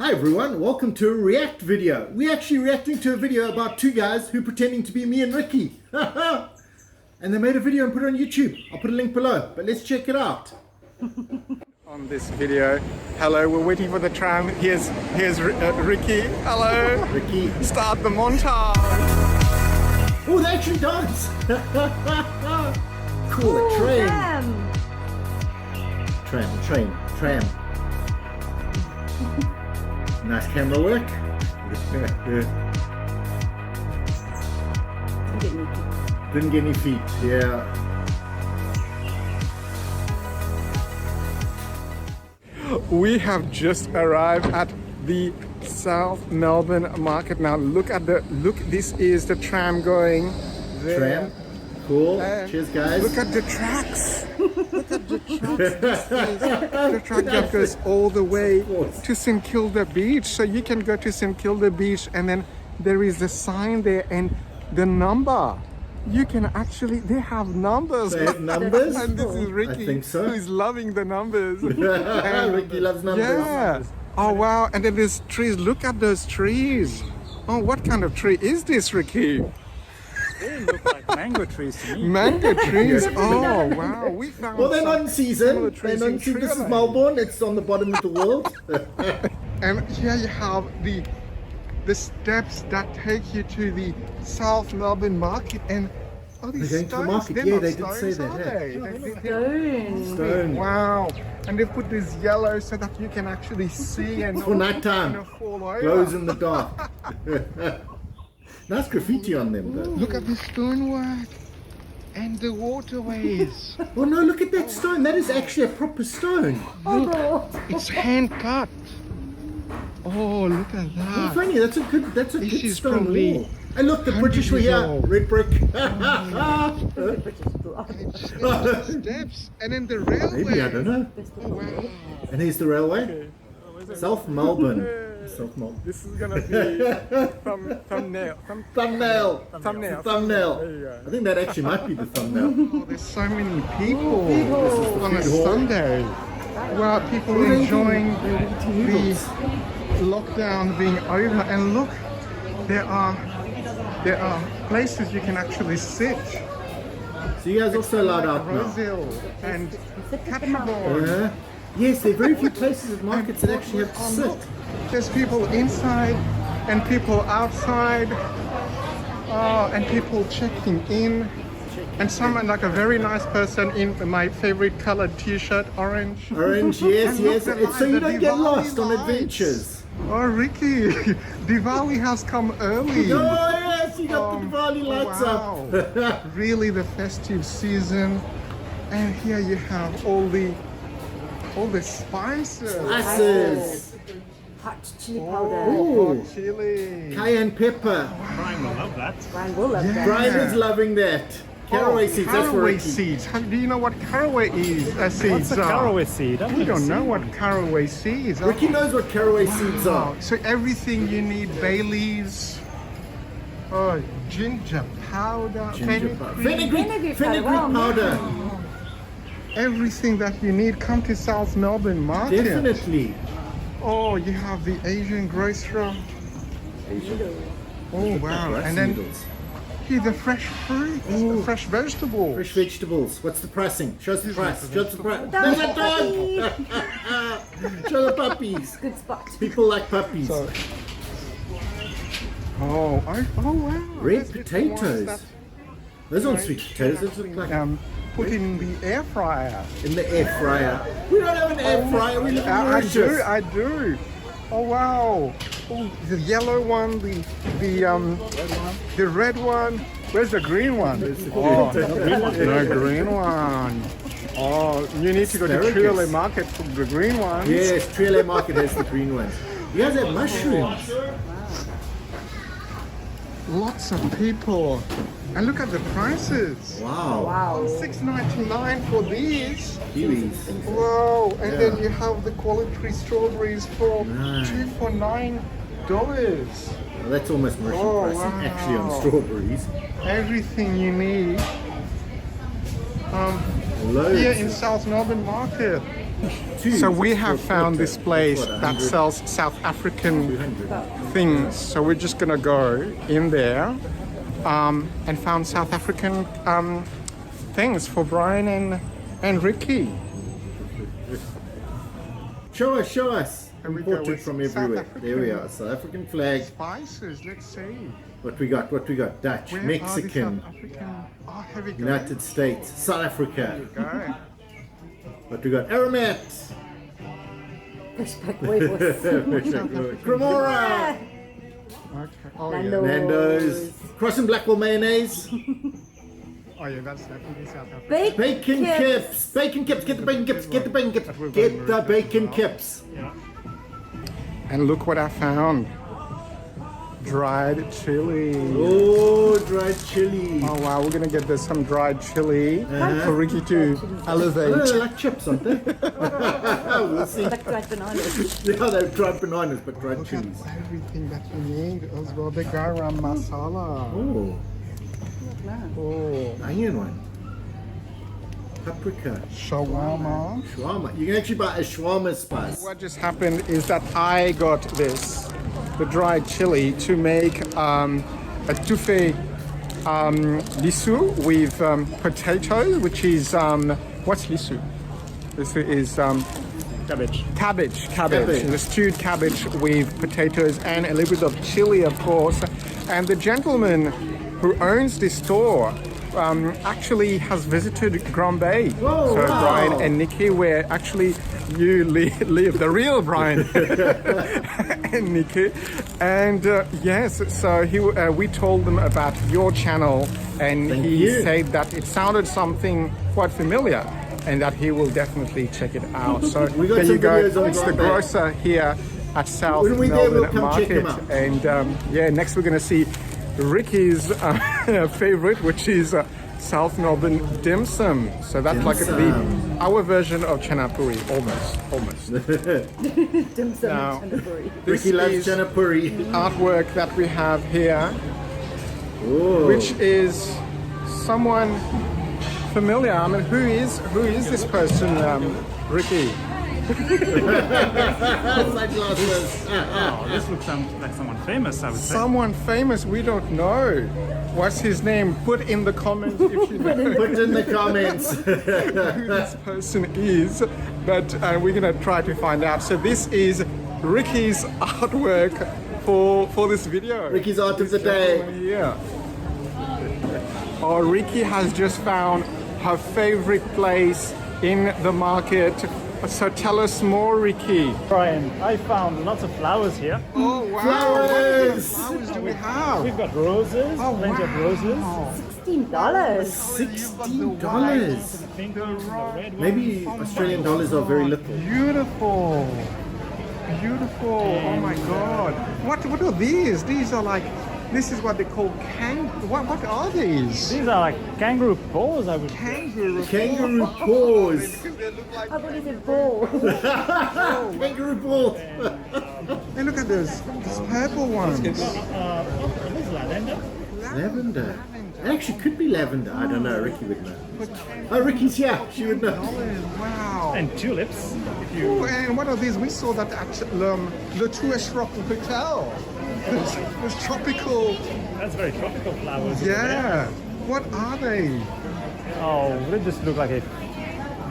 Hi everyone, welcome to a react video. We're actually reacting to a video about two guys who are pretending to be me and Ricky. And they made a video and put it on YouTube. I'll put a link below, but let's check it out. On this video, hello, we're waiting for the tram. Here's Ricky. Hello. Ricky. Start the montage. Oh, they actually dance. Cool, a train. Tram. Nice camera work. Didn't get any feet, yeah. We have just arrived at the South Melbourne market. Now look, this is the tram going there. Tram, cool. And cheers guys. Look at the tracks. Look at the tracks. This is the track that goes all the way to St Kilda Beach. So you can go to St Kilda Beach and then there is a sign there and the number. You can actually, they have numbers. They have numbers? And this is Ricky, I think so. who's loving the numbers. Ricky loves numbers. Yeah. Oh wow, and then there's trees. Look at those trees. Oh, what kind of tree is this, Ricky? They look like mango trees to me. Mango trees. Oh wow, we found. Well, they're not in some season. similar They're trees not in in season. This is Trinidad. Melbourne. It's on the bottom of the world. And here you have the steps that take you to the South Melbourne market. And oh, these They're going to the stones, market. they're Yeah, not they did say stones, that, are yeah. they? Stone. Wow. And they put this yellow so that you can actually see and For nighttime. not fall over. Glows in the dark. Nice graffiti on them though. Look at the stonework and the waterways. Oh no, look at that stone. That is actually a proper stone. It's hand cut. Oh, look at Oh, that. funny, that's a good This stone is probably wall. And look, the British were here. 100 years old. Red brick. Steps and then the railway. Maybe, I don't know. Oh, wow. And here's the railway. South Melbourne. South Melbourne. This is gonna be thumbnail. Thumbnail. Thumbnail. Thumbnail. There you go. I think that actually might be the thumbnail. Oh, there's so many people on a food hall. Sunday. Wow, people What are they enjoying doing? They're eating the noodles. lockdown being over. And look, there are places you can actually sit. So you guys also allowed out now? Brazil and Custard. Yes, there are very few places at markets that actually have to sit. There's people inside and people outside, and people checking in. And someone like a very nice person in my favorite colored t-shirt, orange. Orange, yes, And look, yes. the It's so lights, you the don't get Diwali lost on lights. adventures. Oh, Ricky, Diwali has come early. Oh yes, you got the Diwali lights wow. up. Really the festive season. And here you have all the spices. Spices. Hot chili powder. Oh, Ooh. chili. Cayenne pepper. Bryan will love that. Bryan will love that. Brian is loving that. Caraway seeds, that's for caraway Ricky. seeds. Do you know what caraway seeds What's a are? caraway seed? We don't know what caraway seeds are. Ricky knows what caraway seeds are. So everything you need, bay leaves, ginger powder, Fenugreek Wow. powder. everything that you need. Come to South Melbourne market. Definitely. Oh, you have the Asian grocer. Oh wow! Rice And then noodles. here the fresh fruit, the fresh vegetables. Fresh vegetables. What's the pricing? Show us the price. Show us the price. Dog. There's a dog. Show the puppies. Good spot. People like puppies. Oh wow! Red Those little potatoes. ones Those aren't sweet potatoes. Those look that, like put in the air fryer. in the air fryer. We don't have an air fryer. We live in I Mauritius. do. Oh wow! Oh, the yellow one, the red one. Where's the green one? Oh, the green one. Oh, you need to go to Asparagus. Trile Market for the green ones. Yes, Trile Market has the green ones. You guys have mushrooms. Lots of people. And look at the prices. Wow. Wow. $6.99 for these. Kiwis. Wow! And Yeah. then you have the quality strawberries for Nice. $2 for $9. Well, that's almost Mauritian Oh, pricing wow. actually on strawberries. Everything you need. Loads. Here in South Melbourne market. So we have found this place that sells South African things. So we're just gonna go in there and found South African things for Bryan and Ricky. Show us. And we go Imported with from South everywhere. African. There we are. South African flag. Spices, let's see. What we got? Dutch, Where Mexican, are the South African? Oh, here we go. United States, South Africa. Go. What we got? Aromat, Flashback huevos. Cremora, Okay. Oh yeah. Nando's. Nando's, Cross and Blackwell mayonnaise, Oh yeah, that's definitely South African. bacon kips, get the bacon kips, get the bacon kips. And look what I found. Dried chili. Oh, dried chili. Oh wow, we're gonna get this some dried chili for Ricky to elevate. They're like chips, aren't they? We'll see. Like dried bananas. Yeah, they're dried bananas, but dried Look at chilies. everything that you need as well. The garam masala. Oh, Oh, onion one. Paprika. shawarma. Shawarma. You can actually buy a shawarma spice. What just happened is that I got this, the dried chili, to make a touffee lisu with potatoes, which is what's lisu? This is Cabbage. cabbage. Cabbage. The stewed cabbage with potatoes and a little bit of chili, of course. And the gentleman who owns this store actually has visited Grand Bay. Oh, So wow. Bryan and Nikki, where actually you live, the real Bryan and Nikki. And yes, so we told them about your channel, and Thank he you. said that it sounded something quite familiar, and that he will definitely check it out. So We got there some you go. videos on It's the Grand Bay. grocer here at South When we're there, Melbourne we'll come check Market. him out. And yeah, next we're going to see Ricky's favorite, which is South Melbourne dim sum. So that's like our version of chana puri, almost. Dim sum Now, and tandoori. This Ricky loves is chana puri. artwork that we have here, Oh. which is someone familiar. I mean, who is this person, Ricky? Sunglasses. Oh, this looks like someone famous, I would say. Someone famous, we don't know. What's his name? Put in the comments if you know Put in the comments. who this person is. But we're gonna try to find out. So this is Ricky's artwork for this video. Ricky's art of the day. Yeah. Oh, Ricky has just found her favorite place in the market. So tell us more, Ricky. Bryan, I found lots of flowers here. Oh wow! Flowers. What flowers do we have? We've got roses, plenty of roses. $16. $16. Pink ones, the red ones. Maybe Australian dollars are very little. Beautiful. Oh my God! What are these? These are like. This is what they call What are these? These are like kangaroo paws, I would say. Kangaroo paws. How about is it bowl? Kangaroo paws. Hey, look at these purple ones. This is lavender. Lavender. It actually could be lavender. I don't know. Ricky would know. Oh, Ricky's here. She would know. Wow. And tulips. If you Oh, and what are these? We saw that at Le Tourist Rock Hotel. There's tropical. That's very tropical flowers. over there. Yeah. What are they? Oh, they just look like a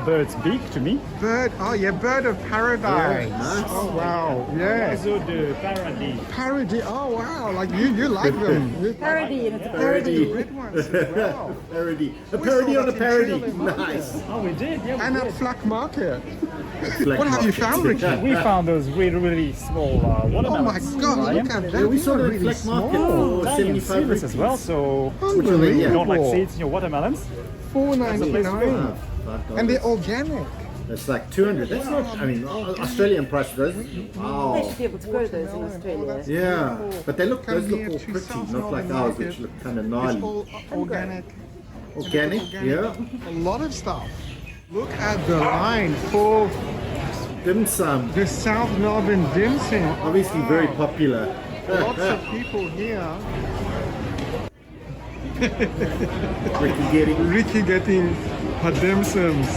bird's beak to me. Bird. Oh yeah, bird of paradise. Yeah, nice. Oh wow. Yeah. Oiseau de paradis. Parody. Oh wow. Like you like them. You Parody, and it's a Parody. parody. red ones as well. Parody. A We parody saw on a that in parody. Chile, didn't we? Nice. Oh, we did. Yeah, And we at did. Flack Market. Black What have you market. found, Ricky? We found those really small Oh my watermelons. God! Bryan. Look at that. Yeah, we These saw are them at really Black Market small. for Bryan, 75 seedless as well, so Which one are they? you don't like Unbelievable. seeds in your watermelons. $4.99. And they're organic. That's like 200. That's not, I mean, Australian price those. They Wow. should be able to grow those in Australia. Yeah, but they look, those Come look here all to pretty, South not like Melbourne ours, Market. which look kind of It's gnarly. all organic. Organic, yeah. A lot of stuff. Look at the line for Dim sum, the South Melbourne dim sum. obviously very popular. Lots of people here. Ricky getting. Ricky getting her dim sums.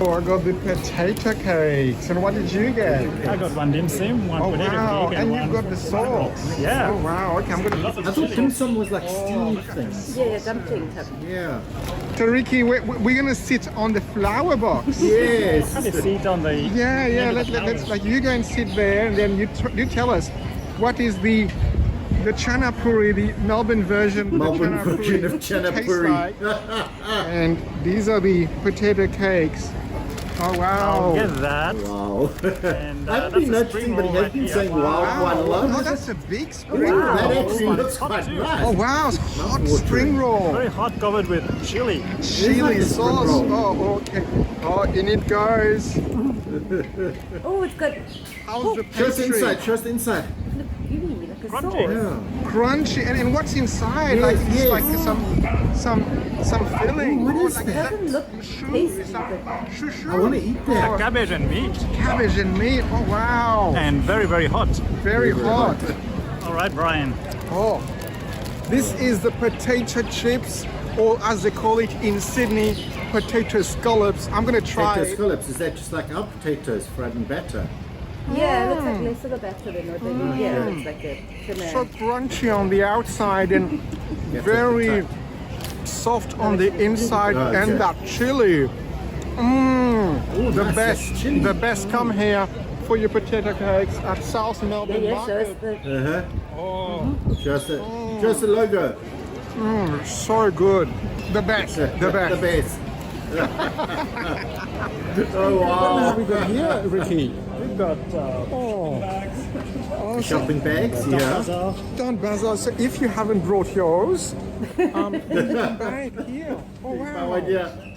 Oh, I got the potato cakes. And what did you get? I got one dim sum, one Oh potato wow! cake, And one you've got the sauce. Yeah. Oh wow! Okay, I'm gonna. Lots of I thought chili. dim sum was like steamed things. Yeah, dumpling type. Yeah. So Ricky, we're gonna sit on the flower box. Yes. Have a seat on the Yeah, end of the let's flowers. like you go and sit there, and then you tell us what is the chana puri, the Melbourne version. Melbourne the chana version puri of chana tastes puri. like. And these are the potato cakes. Oh I'll wow! get that. Wow. And, I haven't that's been a noticing, spring but he roll has been right saying here. wow quite a lot. Oh, that's a big spring Wow. That roll. actually looks Hot quite too. nice. Oh wow! It's hot Mouth-watering. spring roll. Very hot, covered with chili. Chili like a spring sauce. roll. Oh, okay. Oh, in it goes. Oh, it's got How's the Show us the pastry? inside. Show us the inside. look gooey, like a Crunchy. sauce. Yeah. Crunchy. And what's inside? Yes, like it's yes. like some filling. What Oh, is like that? Doesn't look Shoo, tasty, is that but shoo-shoo? I want to eat that. Cabbage and meat. Cabbage and meat. Oh wow. And very, very hot. Very very hot. All right, Brian. Oh. This is the potato chips, or as they call it in Sydney, potato scallops. I'm gonna try Potato it. scallops. Is that just like our potatoes fried in batter? yeah, it looks like less of a batter than what they do. Yeah, okay. it's like a thinner. So crunchy on the outside and That's very what soft on the inside, Okay. and that chili. Mmm, Ooh, the nice, best, that's chili. the best. Come here for your potato cakes at South Melbourne Yeah, show us Market. the. Oh, Show us the logo. so good. The best, the The best. best. Oh wow. We got here, Ricky. We've got Oh, Shopping bags. Yeah. Don't bazaar. So if you haven't brought yours, then you can buy it here. Oh No wow. idea.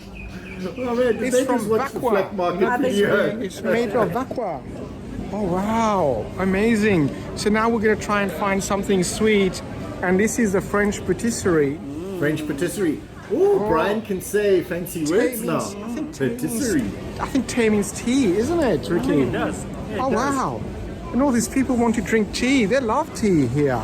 Oh man, did It's they from just watch the Vakwa. flat market Ah, they video? It's made of Vakwa. Oh wow, amazing. So now we're gonna try and find something sweet, and this is the French patisserie. French patisserie. Ooh, Brian can say fancy words now. I think Patisserie. I think tea means tea, isn't it, Ricky? it does. Yeah, it Oh does. wow. And all these people want to drink tea. They love tea here.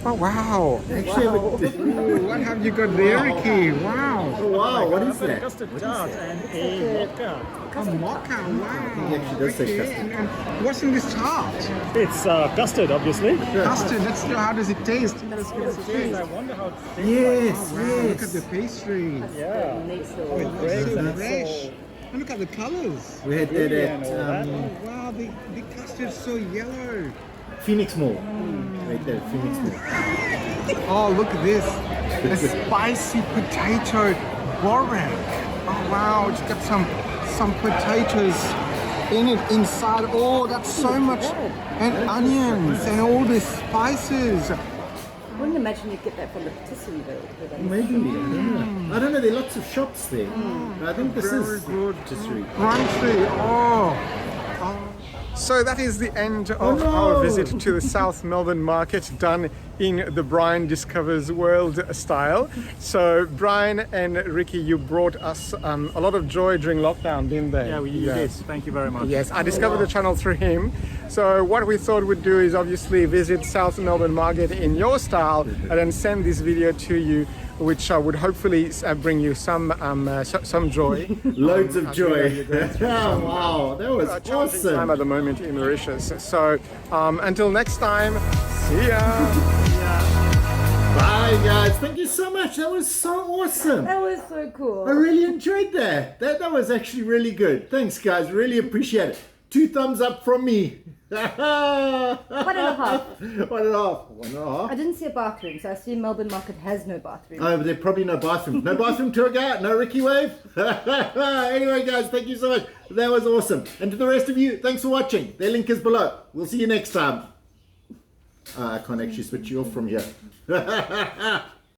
Oh wow. Actually, have a- Ooh, what have you got there, Ricky? Wow. oh wow, what is A that? custard tart and a vodka. A mocha, wow. He actually does say Okay, custard. and what's in this tart? It's custard, obviously. Custard. Let's see, how does it taste? Let's give it a taste. I wonder how it tastes. Yes, Look at yes. the pastry. Yeah. Next door. Bread So and it's fresh. all- And look at the colors. We had that Really, at and all that. Wow, the custard's so yellow. Phoenix Mall. Right there, Phoenix Mall. Oh, look at this. A spicy potato borek. Oh wow, it's got some potatoes in it inside. Oh, that's so much. And onions and all the spices. I wouldn't imagine you'd get that from the patisserie though. Maybe. I don't know. There are lots of shops there. I think this Very is good. patisserie. Crunchy. Oh. So that is the end of our visit to the South Melbourne market, done in the Bryan Discovers World style. So Brian and Ricky, you brought us a lot of joy during lockdown, didn't they? Yeah, you did. Thank you very much. Yes, I discovered the channel through him. So what we thought we'd do is obviously visit South Melbourne Market in your style and then send this video to you, which would hopefully bring you some joy. Loads of joy. Wow, that was Challenging time awesome. at the moment in Mauritius. So until next time, see ya. Bye, guys. Thank you so much. That was so awesome. That was so cool. I really enjoyed that. That was actually really good. Thanks, guys. Really appreciate it. 2 thumbs up from me. 1.5. 1.5. 1.5. I didn't see a bathroom, so I assume Melbourne Market has no bathroom. Oh, but there probably no bathroom. No bathroom tour guide? No Ricky Wave? Anyway, guys, thank you so much. That was awesome. And to the rest of you, thanks for watching. Their link is below. We'll see you next time. I can't actually switch you off from here.